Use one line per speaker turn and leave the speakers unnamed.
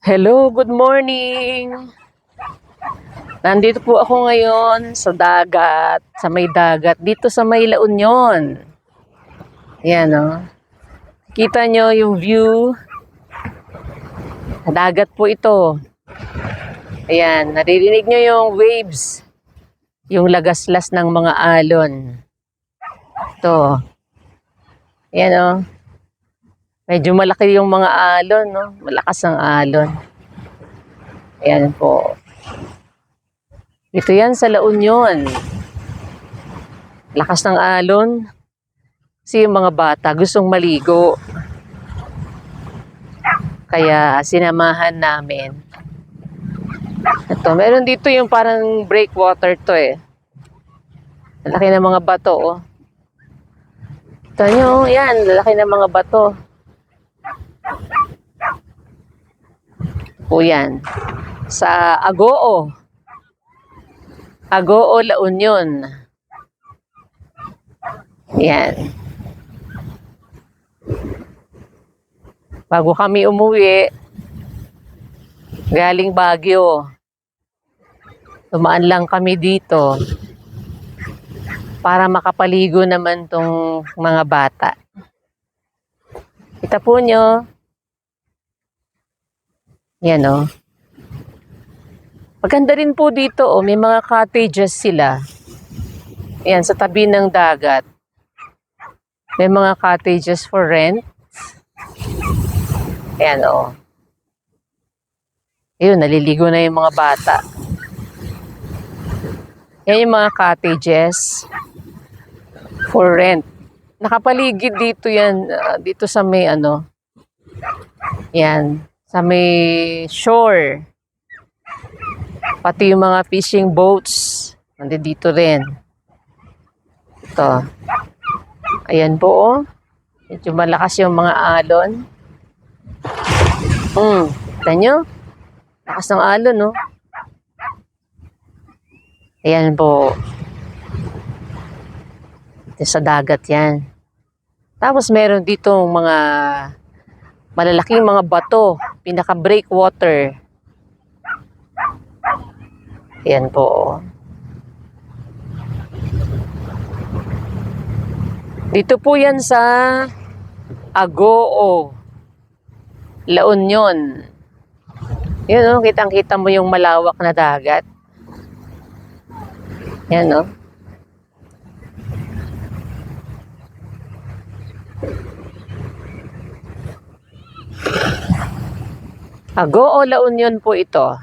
Hello, good morning. Nandito po ako ngayon sa dagat, sa may dagat, dito sa may La Union. Yan o. Kita nyo yung view. Dagat po ito. Ayan, naririnig nyo yung waves. Yung lagaslas ng mga alon. Ito. Ayan o. Medyo malaki yung mga alon, no? Malakas ang alon. Ayan po. Ito yan sa La Union. Lakas ng alon. Kasi yung mga bata gustong maligo. Kaya sinamahan namin. Ito, meron dito yung parang breakwater to eh. Lalaki ng mga bato oh. Ito nyo, yan, lalaki ng mga bato. Po yan. Sa Agoo. Agoo, La Union. Yan. Bago kami umuwi, galing Baguio, dumaan lang kami dito para makapaligo naman tong mga bata. Kita po nyo. Yan o. Maganda rin po dito o. May mga cottages sila. Yan, sa tabi ng dagat. May mga cottages for rent. Ayan o. Ayun, naliligo na yung mga bata. Yan yung mga cottages for rent. Nakapaligid dito yan. Dito sa may ano. Yan. Sa may shore. Pati yung mga fishing boats. Nandito rin. Ito. Ayan po oh. Medyo malakas yung mga alon. Kita nyo? Lakas ng alon no? Ayan po. Ito sa dagat yan. Tapos meron dito mga malalaking mga bato. Pinaka breakwater. Ayan po. Dito po yan sa Agoo, La Union. Yan o, kitang-kita mo yung malawak na dagat. Yan o. Agoo, La Union po ito.